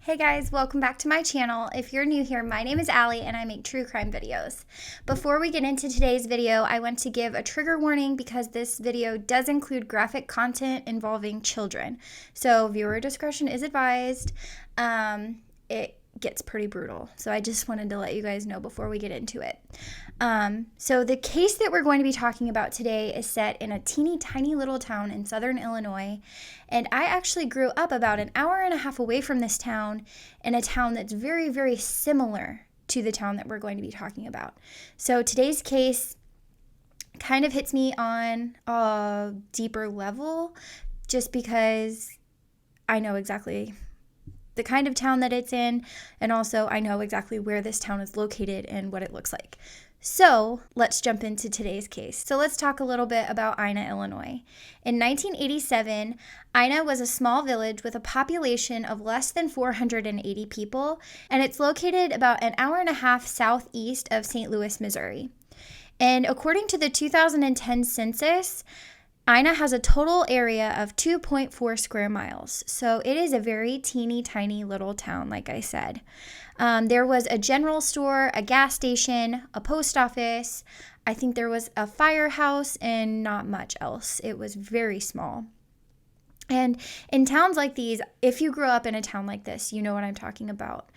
Hey guys, welcome back to my channel. If you're new here, my name is Allie and I make true crime videos. Before we get into today's video, I want to give a trigger warning because this video does include graphic content involving children. So viewer discretion is advised. It gets pretty brutal. So I just wanted to let you guys know before we get into it. So the case that we're going to be talking about today is set in a teeny tiny little town in southern Illinois. And I actually grew up about an hour and a half away from this town in a town that's very, very similar to the town that we're going to be talking about. So today's case kind of hits me on a deeper level just because I know exactly the kind of town that it's in, and also I know exactly where this town is located and what it looks like. So let's jump into today's case. So let's talk a little bit about Ina, Illinois. In 1987, Ina was a small village with a population of less than 480 people, and it's located about an hour and a half southeast of St. Louis, Missouri. And according to the 2010 census, Ina has a total area of 2.4 square miles, so it is a very teeny tiny little town, like I said. There was a general store, a gas station, a post office. I think there was a firehouse and not much else. It was very small. And in towns like these, if you grew up in a town like this, you know what I'm talking about.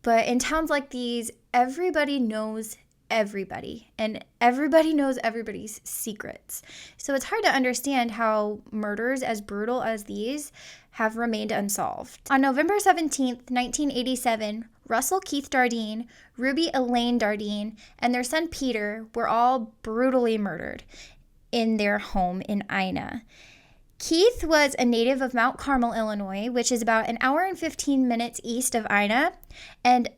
But in towns like these, everybody knows everybody, and everybody knows everybody's secrets. So it's hard to understand how murders as brutal as these have remained unsolved. On November 17th, 1987, Russell Keith Dardeen, Ruby Elaine Dardeen, and their son Peter were all brutally murdered in their home in Ina. Keith was a native of Mount Carmel, Illinois, which is about an hour and 15 minutes east of Ina, and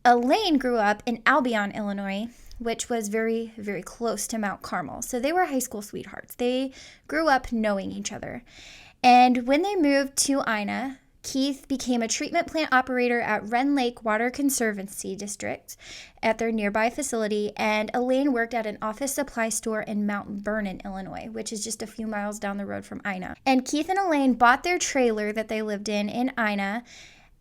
Elaine grew up in Albion, Illinois, which was very, very close to Mount Carmel. So they were high school sweethearts. They grew up knowing each other. And when they moved to Ina, Keith became a treatment plant operator at Wren Lake Water Conservancy District at their nearby facility, and Elaine worked at an office supply store in Mount Vernon, Illinois, which is just a few miles down the road from Ina. And Keith and Elaine bought their trailer that they lived in Ina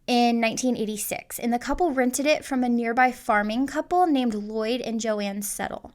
in 1986, and the couple rented it from a nearby farming couple named Lloyd and Joanne Settle.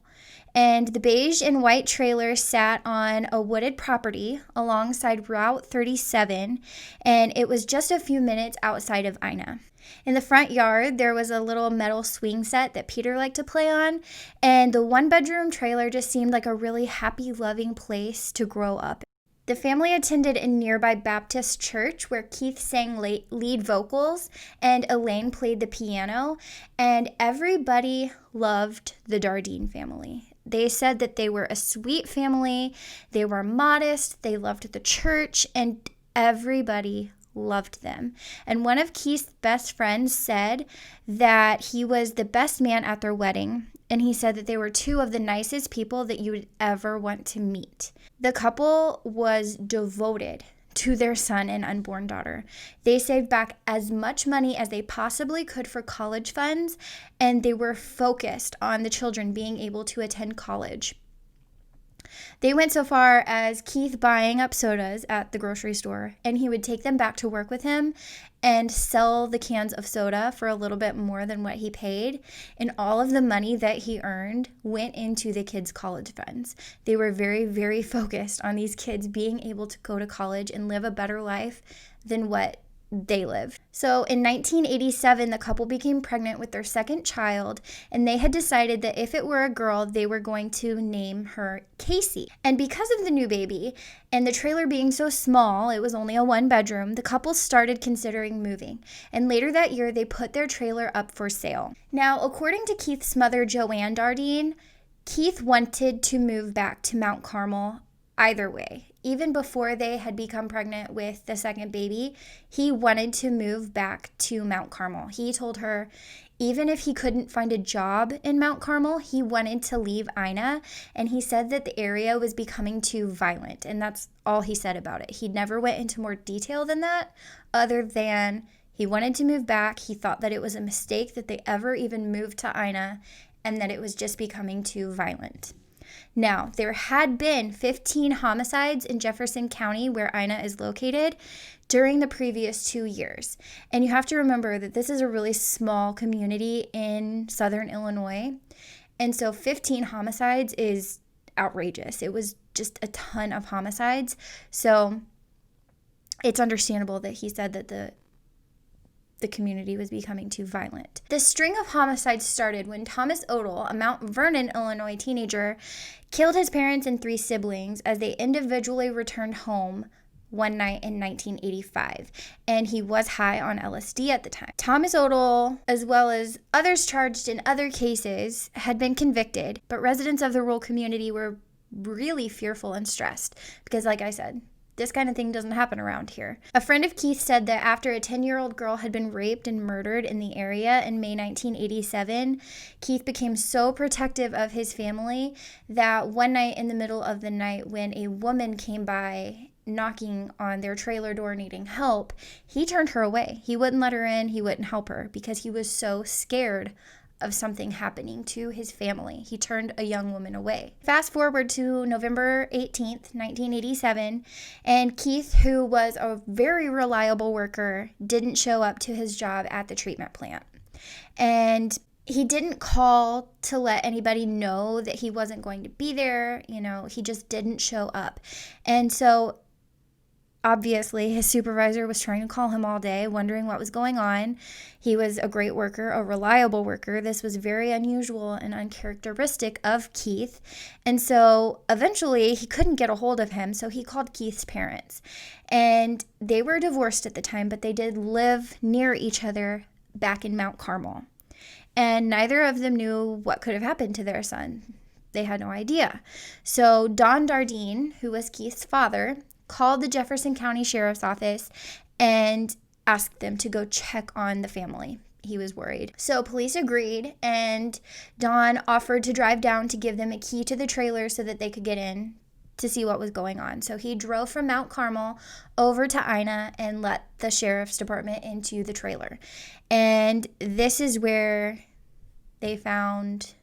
And the beige and white trailer sat on a wooded property alongside Route 37, and it was just a few minutes outside of Ina. In the front yard, there was a little metal swing set that Peter liked to play on, and the one-bedroom trailer just seemed like a really happy, loving place to grow up. The family attended a nearby Baptist church where Keith sang lead vocals and Elaine played the piano, and everybody loved the Dardeen family. They said that they were a sweet family, they were modest, they loved the church, and everybody loved them. And one of Keith's best friends said that he was the best man at their wedding, and he said that they were two of the nicest people that you would ever want to meet. The couple was devoted to their son and unborn daughter. They saved back as much money as they possibly could for college funds, and they were focused on the children being able to attend college. They went so far as Keith buying up sodas at the grocery store, and he would take them back to work with him and sell the cans of soda for a little bit more than what he paid. And all of the money that he earned went into the kids' college funds. They were very, very focused on these kids being able to go to college and live a better life than what they lived. So in 1987, the couple became pregnant with their second child, and they had decided that if it were a girl, they were going to name her Casey. And because of the new baby and the trailer being so small, it was only a one-bedroom, the couple started considering moving. And later that year, they put their trailer up for sale. Now, according to Keith's mother, Joanne Dardeen, Keith wanted to move back to Mount Carmel either way. Even before they had become pregnant with the second baby, he wanted to move back to Mount Carmel. He told her even if he couldn't find a job in Mount Carmel, he wanted to leave Ina, and he said that the area was becoming too violent, and that's all he said about it. He never went into more detail than that, other than he wanted to move back. He thought that it was a mistake that they ever even moved to Ina, and that it was just becoming too violent. Now, there had been 15 homicides in Jefferson County, where Ina is located, during the previous 2 years. And you have to remember that this is a really small community in southern Illinois. And so 15 homicides is outrageous. It was just a ton of homicides. So it's understandable that he said that the community was becoming too violent. The string of homicides started when Thomas Odell, a Mount Vernon, Illinois teenager, killed his parents and 3 siblings as they individually returned home one night in 1985, and he was high on LSD at the time. Thomas Odell, as well as others charged in other cases, had been convicted, but residents of the rural community were really fearful and stressed because, like I said, this kind of thing doesn't happen around here. A friend of Keith said that after a 10-year-old girl had been raped and murdered in the area in May 1987, Keith became so protective of his family that one night in the middle of the night, when a woman came by knocking on their trailer door needing help, he turned her away. He wouldn't let her in. He wouldn't help her because he was so scared of something happening to his family. He turned a young woman away. Fast forward to November 18th, 1987, and Keith, who was a very reliable worker, didn't show up to his job at the treatment plant. And he didn't call to let anybody know that he wasn't going to be there. He just didn't show up. And so obviously, his supervisor was trying to call him all day, wondering what was going on. He was a great worker, a reliable worker. This was very unusual and uncharacteristic of Keith. And so eventually, he couldn't get a hold of him, so he called Keith's parents. And they were divorced at the time, but they did live near each other back in Mount Carmel. And neither of them knew what could have happened to their son. They had no idea. So Don Dardeen, who was Keith's father, called the Jefferson County Sheriff's Office and asked them to go check on the family. He was worried. So police agreed, and Don offered to drive down to give them a key to the trailer so that they could get in to see what was going on. So he drove from Mount Carmel over to Ina and let the sheriff's department into the trailer. And this is where they found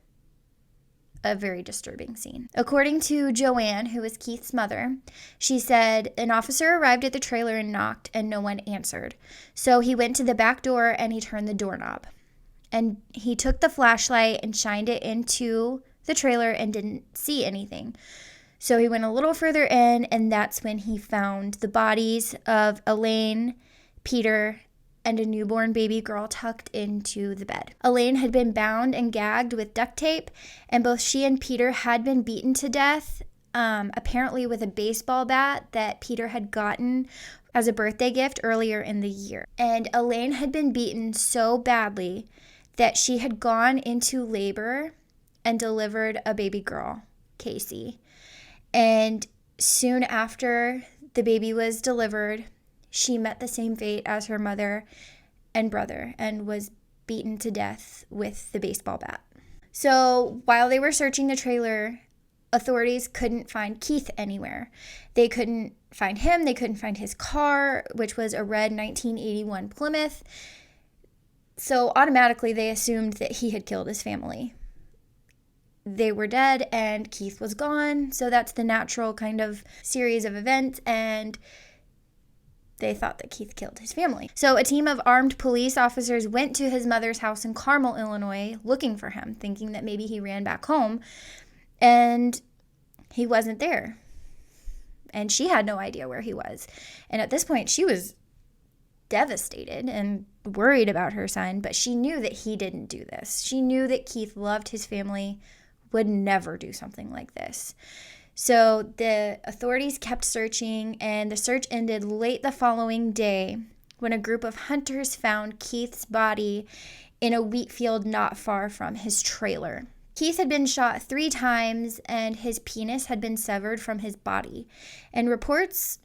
a very disturbing scene. According to Joanne, who was Keith's mother, she said an officer arrived at the trailer and knocked, and no one answered. So he went to the back door and he turned the doorknob. And he took the flashlight and shined it into the trailer and didn't see anything. So he went a little further in, and that's when he found the bodies of Elaine, Peter, and a newborn baby girl tucked into the bed. Elaine had been bound and gagged with duct tape, and both she and Peter had been beaten to death, apparently with a baseball bat that Peter had gotten as a birthday gift earlier in the year. And Elaine had been beaten so badly that she had gone into labor and delivered a baby girl, Casey. And soon after the baby was delivered, she met the same fate as her mother and brother and was beaten to death with the baseball bat. So while they were searching the trailer, authorities couldn't find Keith anywhere. They couldn't find him. They couldn't find his car, which was a red 1981 Plymouth. So automatically they assumed that he had killed his family. They were dead and Keith was gone. So that's the natural kind of series of events, and they thought that Keith killed his family. So a team of armed police officers went to his mother's house in Carmel, Illinois, looking for him, thinking that maybe he ran back home, and he wasn't there. And she had no idea where he was. And at this point, she was devastated and worried about her son, but she knew that he didn't do this. She knew that Keith loved his family, would never do something like this. So the authorities kept searching, and the search ended late the following day when a group of hunters found Keith's body in a wheat field not far from his trailer. Keith had been shot 3 times, and his penis had been severed from his body. And reports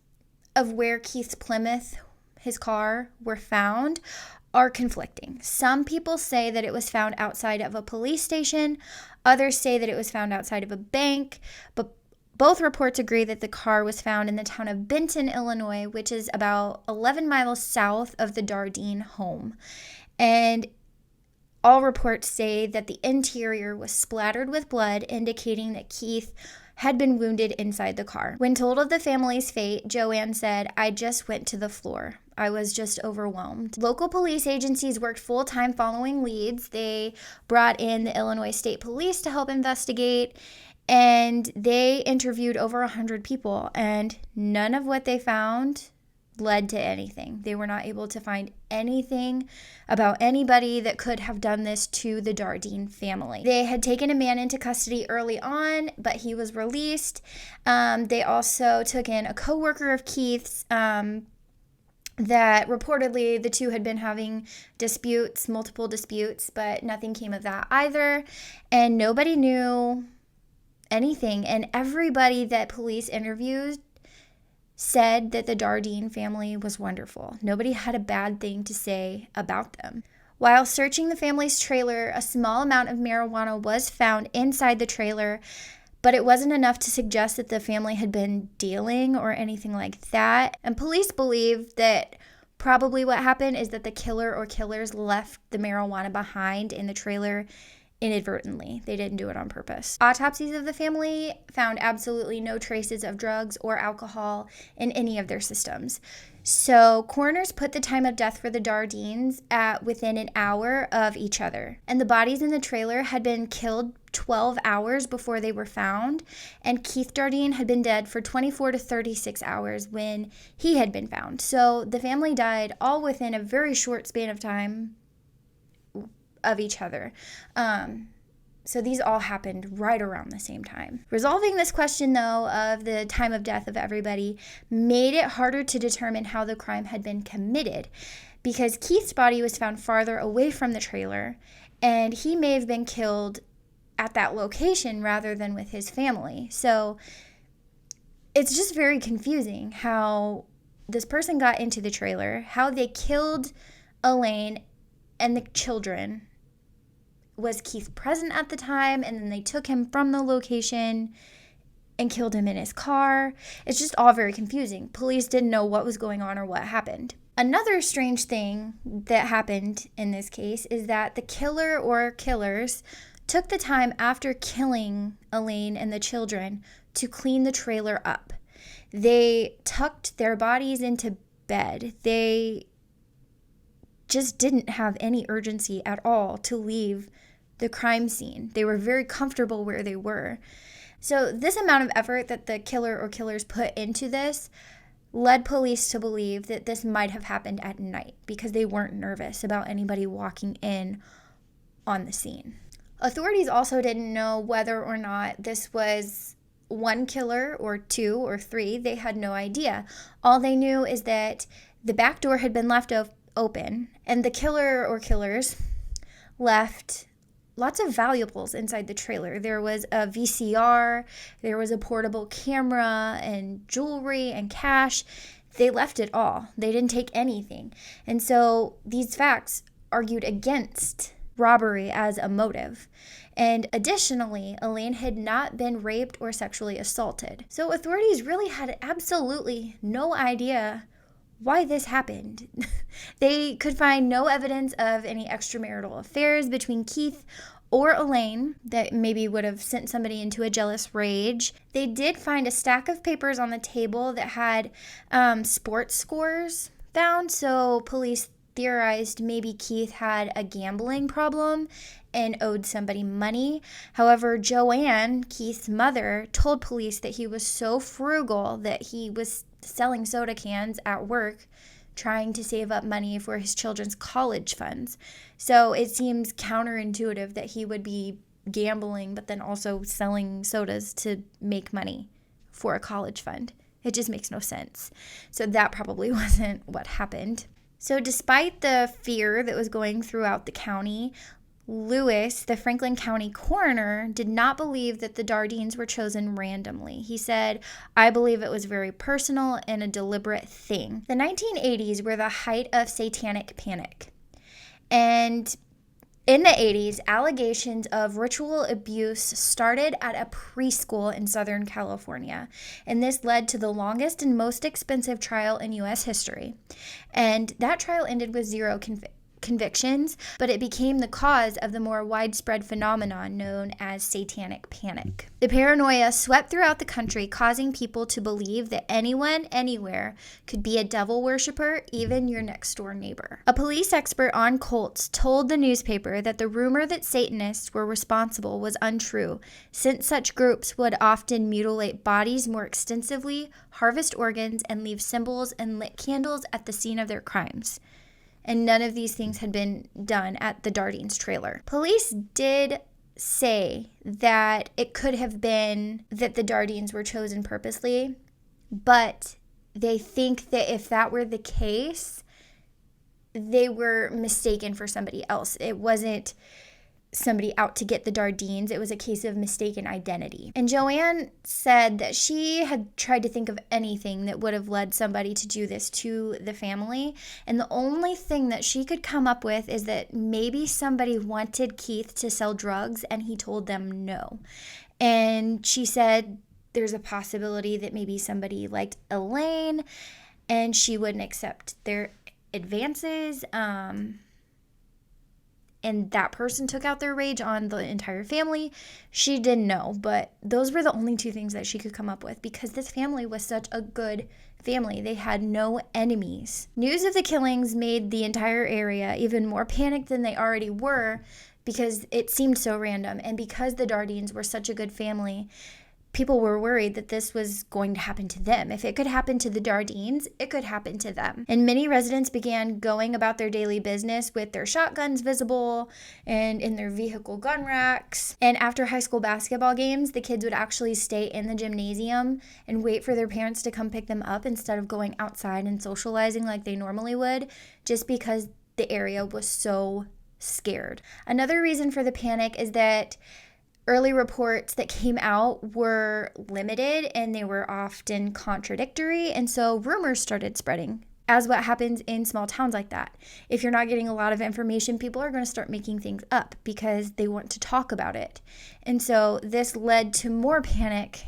of where Keith's Plymouth, his car, were found are conflicting. Some people say that it was found outside of a police station. Others say that it was found outside of a bank, but both reports agree that the car was found in the town of Benton, Illinois, which is about 11 miles south of the Dardeen home. And All reports say that the interior was splattered with blood, indicating that Keith had been wounded inside the car. When told of the family's fate, Joanne said, "I just went to the floor. I was just overwhelmed." Local police agencies worked full-time following leads. They brought in the Illinois State Police to help investigate, and they interviewed over 100 people, and none of what they found led to anything. They were not able to find anything about anybody that could have done this to the Dardeen family. They had taken a man into custody early on, but he was released. They also took in a co-worker of Keith's that reportedly the two had been having disputes, multiple disputes, but nothing came of that either. And nobody knew anything. And everybody that police interviewed said that the Dardeen family was wonderful. Nobody had a bad thing to say about them. While searching the family's trailer, a small amount of marijuana was found inside the trailer, but it wasn't enough to suggest that the family had been dealing or anything like that. And police believe that probably what happened is that the killer or killers left the marijuana behind in the trailer inadvertently. They didn't do it on purpose. Autopsies of the family found absolutely no traces of drugs or alcohol in any of their systems. So coroners put the time of death for the Dardeens at within an hour of each other. And the bodies in the trailer had been killed 12 hours before they were found, and Keith Dardeen had been dead for 24 to 36 hours when he had been found. So the family died all within a very short span of time of each other. So these all happened right around the same time. Resolving this question, though, of the time of death of everybody made it harder to determine how the crime had been committed, because Keith's body was found farther away from the trailer, and he may have been killed at that location rather than with his family. So it's just very confusing how this person got into the trailer, how they killed Elaine and the children. Was Keith present at the time, and then they took him from the location and killed him in his car? It's just all very confusing. Police didn't know what was going on or what happened. Another strange thing that happened in this case is that the killer or killers took the time after killing Elaine and the children to clean the trailer up. They tucked their bodies into bed. They just didn't have any urgency at all to leave the crime scene. They were very comfortable where they were. So this amount of effort that the killer or killers put into this led police to believe that this might have happened at night because they weren't nervous about anybody walking in on the scene. Authorities also didn't know whether or not this was one killer or two or three. They had no idea. All they knew is that the back door had been left open, and the killer or killers left lots of valuables inside the trailer. There was a VCR, there was a portable camera and jewelry and cash. They left it all. They didn't take anything. And so these facts argued against robbery as a motive. And additionally, Elaine had not been raped or sexually assaulted. So authorities really had absolutely no idea why this happened. They could find no evidence of any extramarital affairs between Keith or Elaine that maybe would have sent somebody into a jealous rage. They did find a stack of papers on the table that had sports scores found, so police theorized maybe Keith had a gambling problem and owed somebody money. However, Joanne, Keith's mother, told police that he was so frugal that he was selling soda cans at work, trying to save up money for his children's college funds. So it seems counterintuitive that he would be gambling, but then also selling sodas to make money for a college fund. It just makes no sense. So that probably wasn't what happened. So despite the fear that was going throughout the county, Lewis, the Franklin County coroner, did not believe that the Dardeens were chosen randomly. He said, "I believe it was very personal and a deliberate thing." The 1980s were the height of satanic panic. And in the 80s, allegations of ritual abuse started at a preschool in Southern California. And this led to the longest and most expensive trial in U.S. history. And that trial ended with zero convictions, but it became the cause of the more widespread phenomenon known as satanic panic. The paranoia swept throughout the country, causing people to believe that anyone, anywhere, could be a devil worshiper, even your next door neighbor. A police expert on cults told the newspaper that the rumor that Satanists were responsible was untrue, since such groups would often mutilate bodies more extensively, harvest organs, and leave symbols and lit candles at the scene of their crimes. And none of these things had been done at the Dardeen's trailer. Police did say that it could have been that the Dardeens were chosen purposely, but they think that if that were the case, they were mistaken for somebody else. It wasn't somebody out to get the Dardeens. It was a case of mistaken identity. And Joanne said that she had tried to think of anything that would have led somebody to do this to the family. And the only thing that she could come up with is that maybe somebody wanted Keith to sell drugs and he told them no. And she said there's a possibility that maybe somebody liked Elaine and she wouldn't accept their advances. And that person took out their rage on the entire family. She didn't know, but those were the only two things that she could come up with because this family was such a good family. They had no enemies. News of the killings made the entire area even more panicked than they already were because it seemed so random. And because the Dardeens were such a good family, people were worried that this was going to happen to them. If it could happen to the Dardeens, it could happen to them. And many residents began going about their daily business with their shotguns visible and in their vehicle gun racks. And after high school basketball games, the kids would actually stay in the gymnasium and wait for their parents to come pick them up instead of going outside and socializing like they normally would, just because the area was so scared. Another reason for the panic is that early reports that came out were limited and they were often contradictory, and so rumors started spreading, as what happens in small towns like that. If you're not getting a lot of information, people are going to start making things up because they want to talk about it. And so this led to more panic.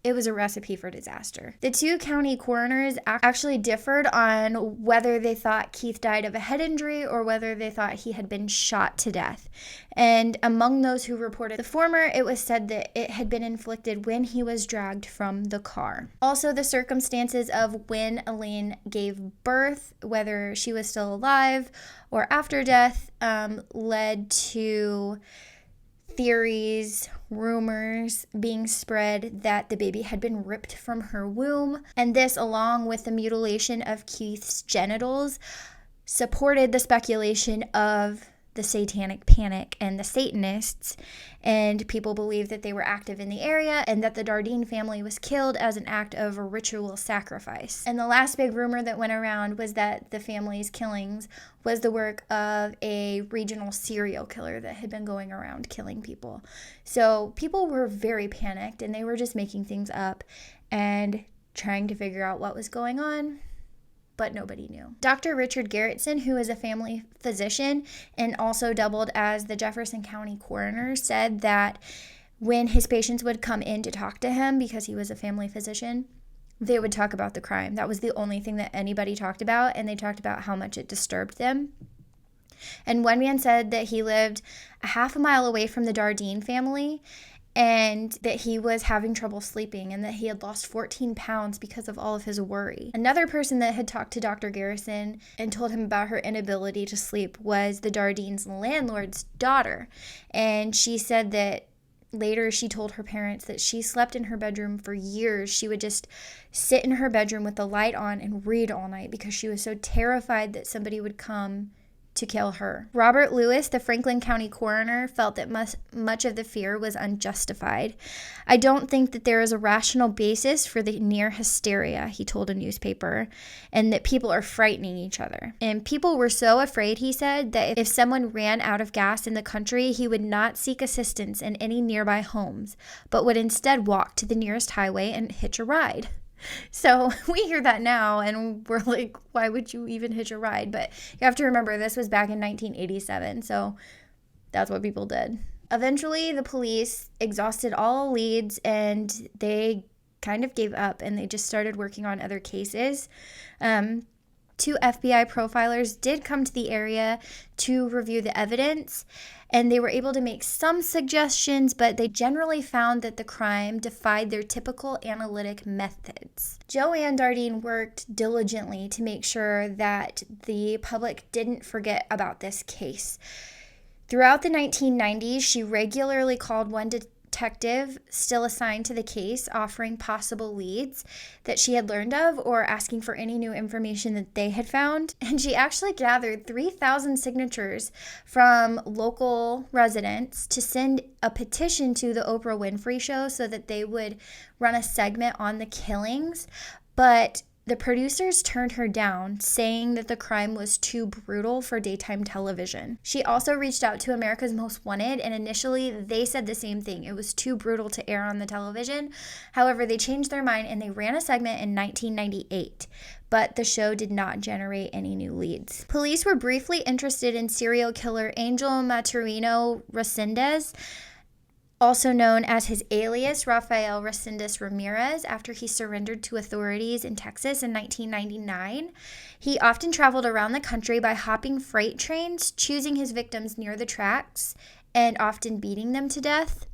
It was a recipe for disaster. The two county coroners actually differed on whether they thought Keith died of a head injury or whether they thought he had been shot to death. And among those who reported the former, it was said that it had been inflicted when he was dragged from the car. Also, the circumstances of when Elaine gave birth, whether she was still alive or after death, led to theories, rumors being spread that the baby had been ripped from her womb. And this, along with the mutilation of Keith's genitals, supported the speculation of the satanic panic and the Satanists, and people believed that they were active in the area and that the Dardeen family was killed as an act of a ritual sacrifice. And the last big rumor that went around was that the family's killings was the work of a regional serial killer that had been going around killing people. So people were very panicked and they were just making things up and trying to figure out what was going on, but nobody knew. Dr. Richard Garretson, who is a family physician and also doubled as the Jefferson County coroner, said that when his patients would come in to talk to him, because he was a family physician, they would talk about the crime. That was the only thing that anybody talked about, and they talked about how much it disturbed them. And one man said that he lived a half a mile away from the Dardeen family, and that he was having trouble sleeping and that he had lost 14 pounds because of all of his worry. Another person that had talked to Dr. Garrison and told him about her inability to sleep was the Dardeen's landlord's daughter. And she said that later she told her parents that she slept in her bedroom for years. She would just sit in her bedroom with the light on and read all night because she was so terrified that somebody would come to kill her. Robert Lewis, the Franklin County coroner, felt that much of the fear was unjustified. "I don't think that there is a rational basis for the near hysteria," he told a newspaper, and that people are frightening each other. And people were so afraid, he said, that if someone ran out of gas in the country, he would not seek assistance in any nearby homes, but would instead walk to the nearest highway and hitch a ride. So we hear that now and we're like, why would you even hitch a ride? But you have to remember, this was back in 1987, so that's what people did. Eventually, the police exhausted all leads and they kind of gave up and they just started working on other cases. 2 FBI profilers did come to the area to review the evidence, and they were able to make some suggestions, but they generally found that the crime defied their typical analytic methods. Joanne Dardeen worked diligently to make sure that the public didn't forget about this case. Throughout the 1990s, she regularly called one detective still assigned to the case, offering possible leads that she had learned of or asking for any new information that they had found. And she actually gathered 3,000 signatures from local residents to send a petition to the Oprah Winfrey Show so that they would run a segment on the killings. But the producers turned her down, saying that the crime was too brutal for daytime television. She also reached out to America's Most Wanted, and initially they said the same thing. It was too brutal to air on the television. However, they changed their mind and they ran a segment in 1998. But the show did not generate any new leads. Police were briefly interested in serial killer Angel Maturino Resendez, also known as his alias, Rafael Resendez Ramirez, after he surrendered to authorities in Texas in 1999. He often traveled around the country by hopping freight trains, choosing his victims near the tracks, and often beating them to death.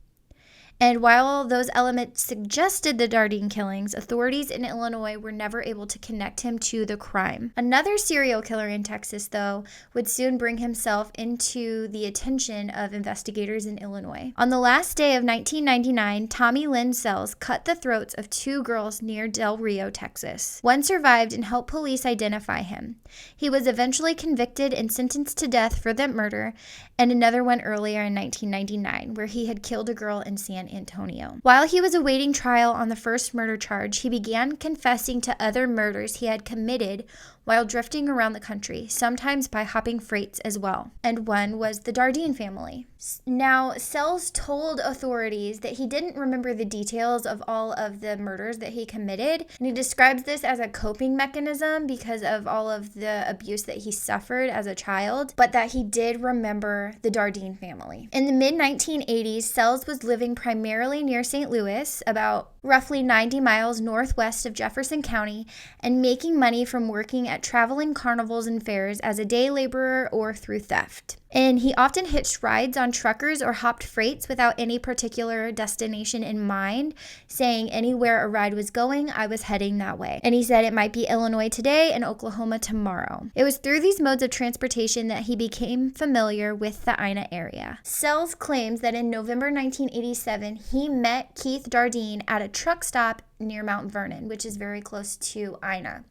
And while those elements suggested the Dardeen killings, authorities in Illinois were never able to connect him to the crime. Another serial killer in Texas, though, would soon bring himself into the attention of investigators in Illinois. On the last day of 1999, Tommy Lynn Sells cut the throats of 2 girls near Del Rio, Texas. One survived and helped police identify him. He was eventually convicted and sentenced to death for that murder, and another one earlier in 1999, where he had killed a girl in San Antonio. While he was awaiting trial on the first murder charge, he began confessing to other murders he had committed while drifting around the country, sometimes by hopping freights as well. And one was the Dardeen family. Now, Sells told authorities that he didn't remember the details of all of the murders that he committed, and he describes this as a coping mechanism because of all of the abuse that he suffered as a child, but that he did remember the Dardeen family. In the mid-1980s, Sells was living primarily near St. Louis, about roughly 90 miles northwest of Jefferson County, and making money from working at traveling carnivals and fairs as a day laborer or through theft. And he often hitched rides on truckers or hopped freights without any particular destination in mind, saying anywhere a ride was going, I was heading that way. And he said it might be Illinois today and Oklahoma tomorrow. It was through these modes of transportation that he became familiar with the Ina area. Sells claims that in November 1987, he met Keith Dardeen at a truck stop near Mount Vernon, which is very close to Ina.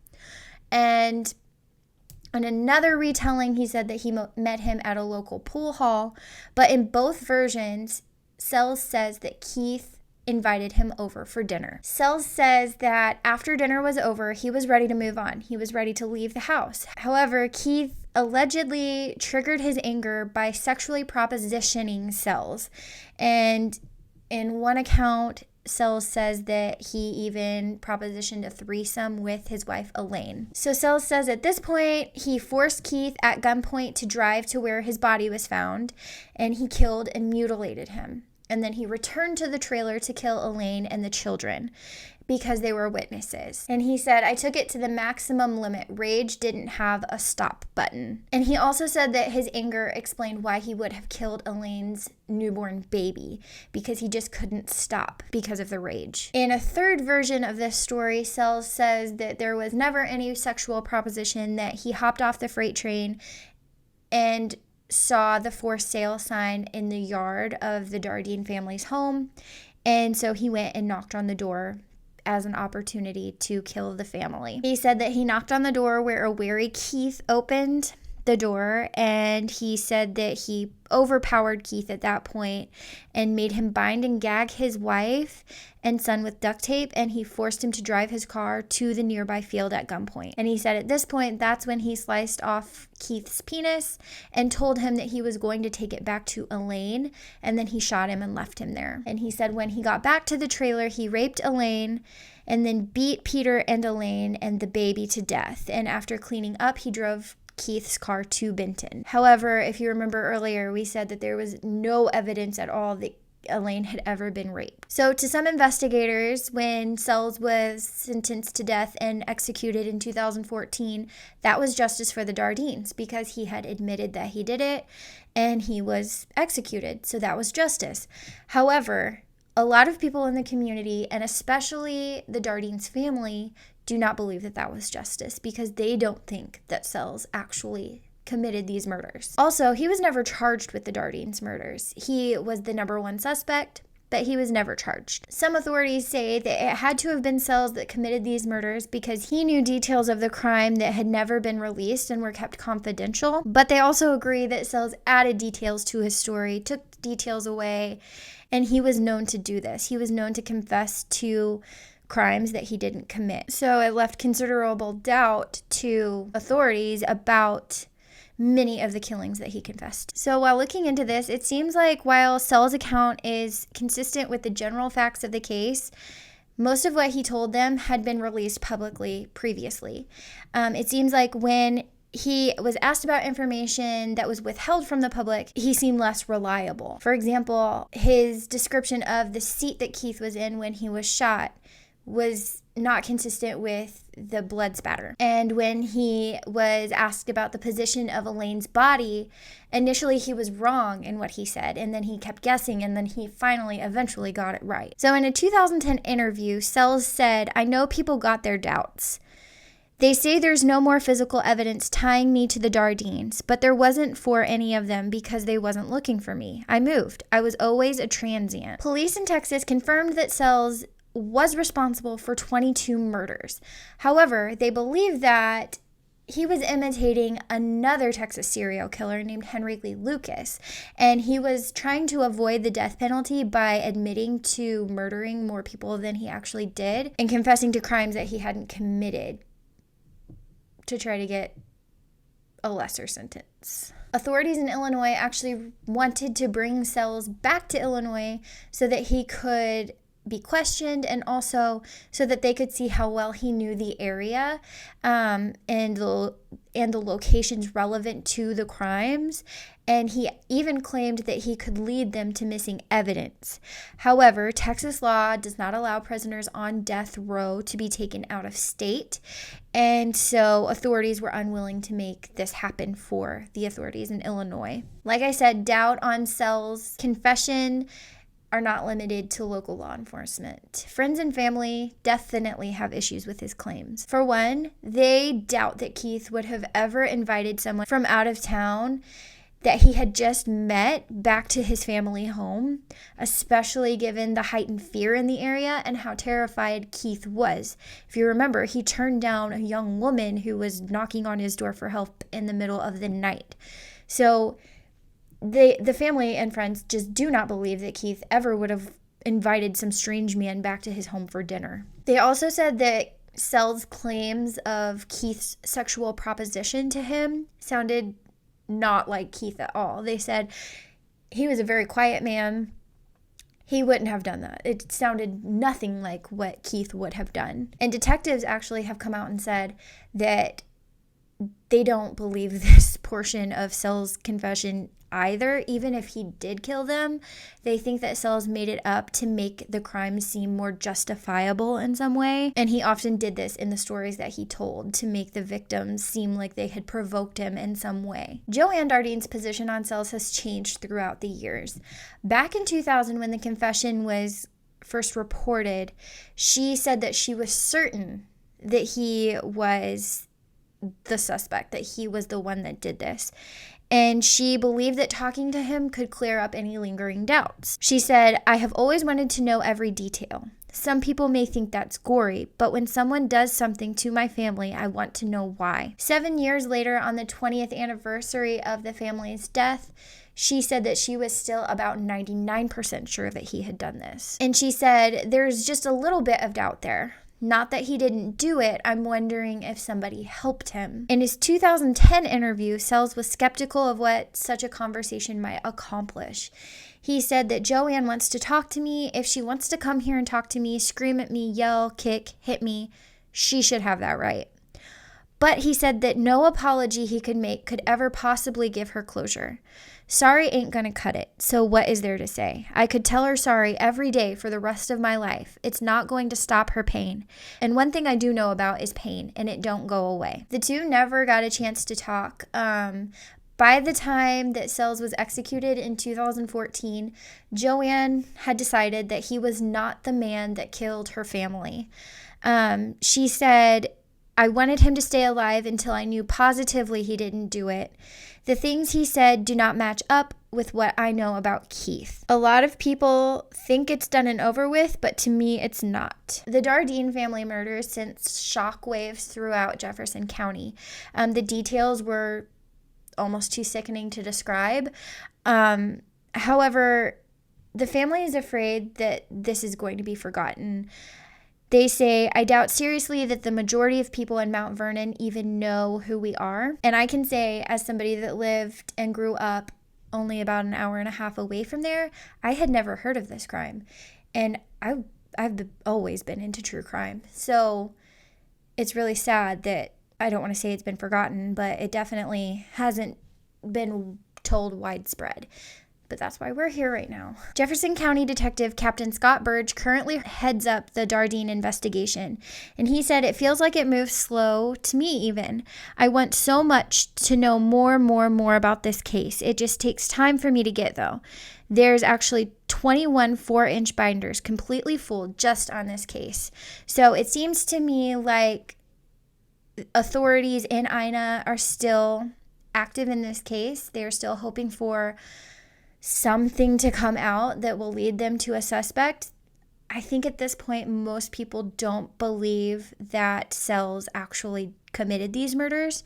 And in another retelling, he said that he met him at a local pool hall. But in both versions, Sells says that Keith invited him over for dinner. Sells says that after dinner was over, he was ready to move on. He was ready to leave the house. However, Keith allegedly triggered his anger by sexually propositioning Sells. And in one account, Sells says that he even propositioned a threesome with his wife, Elaine. So Sells says at this point, he forced Keith at gunpoint to drive to where his body was found, and he killed and mutilated him. And then he returned to the trailer to kill Elaine and the children because they were witnesses. And he said, I took it to the maximum limit. Rage didn't have a stop button. And he also said that his anger explained why he would have killed Elaine's newborn baby, because he just couldn't stop because of the rage. In a third version of this story, Sells says that there was never any sexual proposition, that he hopped off the freight train and saw the for sale sign in the yard of the Dardeen family's home. And so he went and knocked on the door as an opportunity to kill the family. He said that he knocked on the door where a wary Keith opened the door, and he said that he overpowered Keith at that point and made him bind and gag his wife and son with duct tape, and he forced him to drive his car to the nearby field at gunpoint. And he said at this point, that's when he sliced off Keith's penis and told him that he was going to take it back to Elaine, and then he shot him and left him there. And he said when he got back to the trailer, he raped Elaine and then beat Peter and Elaine and the baby to death. And after cleaning up, he drove Keith's car to Benton. However, if you remember earlier, we said that there was no evidence at all that Elaine had ever been raped. So to some investigators, when Sells was sentenced to death and executed in 2014, that was justice for the Dardeens because he had admitted that he did it and he was executed. So that was justice. However, a lot of people in the community, and especially the Dardeens family, do not believe that that was justice because they don't think that Sells actually committed these murders. Also, he was never charged with the Dardeens murders. He was the number one suspect, but he was never charged. Some authorities say that it had to have been Sells that committed these murders because he knew details of the crime that had never been released and were kept confidential. But they also agree that Sells added details to his story, took details away, and he was known to do this. He was known to confess to crimes that he didn't commit. So it left considerable doubt to authorities about many of the killings that he confessed. So while looking into this, it seems like while Sells' account is consistent with the general facts of the case, most of what he told them had been released publicly previously. It seems like when he was asked about information that was withheld from the public, he seemed less reliable. For example, his description of the seat that Keith was in when he was shot was not consistent with the blood spatter. And when he was asked about the position of Elaine's body, initially he was wrong in what he said, and then he kept guessing, and then he eventually got it right. So in a 2010 interview, Sells said, "I know people got their doubts. They say there's no more physical evidence tying me to the Dardeens, but there wasn't for any of them because they wasn't looking for me. I moved. I was always a transient." Police in Texas confirmed that Sells was responsible for 22 murders. However, they believe that he was imitating another Texas serial killer named Henry Lee Lucas, and he was trying to avoid the death penalty by admitting to murdering more people than he actually did and confessing to crimes that he hadn't committed to try to get a lesser sentence. Authorities in Illinois actually wanted to bring Sells back to Illinois so that he could be questioned, and also so that they could see how well he knew the area and the locations relevant to the crimes. And he even claimed that he could lead them to missing evidence. However, Texas law does not allow prisoners on death row to be taken out of state, and so authorities were unwilling to make this happen for the authorities in Illinois. Like I said, doubt on Sells' confession are not limited to local law enforcement. Friends and family definitely have issues with his claims. For one, they doubt that Keith would have ever invited someone from out of town that he had just met back to his family home, especially given the heightened fear in the area and how terrified Keith was. If you remember, he turned down a young woman who was knocking on his door for help in the middle of the night. So the family and friends just do not believe that Keith ever would have invited some strange man back to his home for dinner. They also said that Sells' claims of Keith's sexual proposition to him sounded not like Keith at all. They said he was a very quiet man. He wouldn't have done that. It sounded nothing like what Keith would have done. And detectives actually have come out and said that they don't believe this portion of Sells' confession either. Even if he did kill them, they think that Sells made it up to make the crime seem more justifiable in some way. And he often did this in the stories that he told to make the victims seem like they had provoked him in some way. Joanne Dardeen's position on Sells has changed throughout the years. Back in 2000, when the confession was first reported, she said that she was certain that he was the suspect, that he was the one that did this. And she believed that talking to him could clear up any lingering doubts. She said, "I have always wanted to know every detail. Some people may think that's gory, but when someone does something to my family, I want to know why." 7 years later, on the 20th anniversary of the family's death, she said that she was still about 99% sure that he had done this. And she said, "There's just a little bit of doubt there. Not that he didn't do it, I'm wondering if somebody helped him." In his 2010 interview, Sells was skeptical of what such a conversation might accomplish. He said that Joanne wants to talk to me. If she wants to come here and talk to me, scream at me, yell, kick, hit me, she should have that right. But he said that no apology he could make could ever possibly give her closure. Sorry ain't gonna cut it, so what is there to say? I could tell her sorry every day for the rest of my life. It's not going to stop her pain. And one thing I do know about is pain, and it don't go away. The two never got a chance to talk. By the time that Sells was executed in 2014, Joanne had decided that he was not the man that killed her family. She said, I wanted him to stay alive until I knew positively he didn't do it. The things he said do not match up with what I know about Keith. A lot of people think it's done and over with, but to me, it's not. The Dardeen family murders sent shockwaves throughout Jefferson County. The details were almost too sickening to describe. However, the family is afraid that this is going to be forgotten. They say, I doubt seriously that the majority of people in Mount Vernon even know who we are. And I can say, as somebody that lived and grew up only about an hour and a half away from there, I had never heard of this crime. And I've always been into true crime. So it's really sad that, I don't want to say it's been forgotten, but it definitely hasn't been told widespread. But that's why we're here right now. Jefferson County Detective Captain Scott Burge currently heads up the Dardeen investigation, and he said, it feels like it moves slow to me even. I want so much to know more about this case. It just takes time for me to get, though. There's actually 21 4-inch binders completely full just on this case. So it seems to me like authorities in Ina are still active in this case. They're still hoping for something to come out that will lead them to a suspect. I think at this point, most people don't believe that Sells actually committed these murders,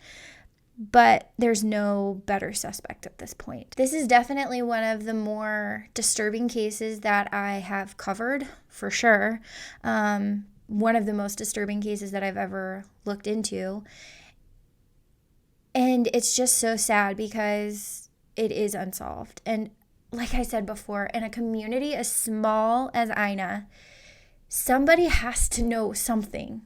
but there's no better suspect at this point. This is definitely one of the more disturbing cases that I have covered, for sure. One of the most disturbing cases that I've ever looked into. And it's just so sad because it is unsolved. And like I said before, in a community as small as Ina, somebody has to know something.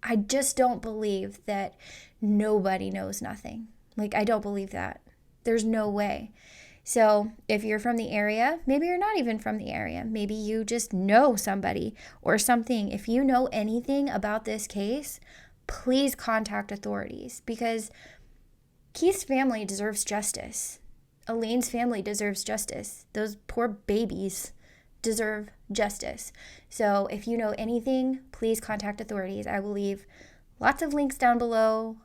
I just don't believe that nobody knows nothing. Like, I don't believe that. There's no way. So if you're from the area, maybe you're not even from the area. Maybe you just know somebody or something. If you know anything about this case, please contact authorities, because Keith's family deserves justice. Elaine's family deserves justice. Those poor babies deserve justice. So if you know anything, please contact authorities. I will leave lots of links down below,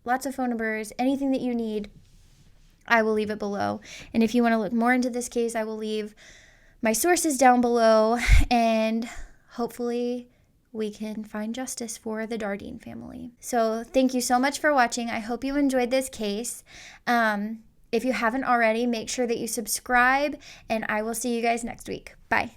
lots of phone numbers, anything that you need, I will leave it below. And if you want to look more into this case, I will leave my sources down below, and hopefully we can find justice for the Dardeen family. So thank you so much for watching. I hope you enjoyed this case. If you haven't already, make sure that you subscribe, and I will see you guys next week. Bye.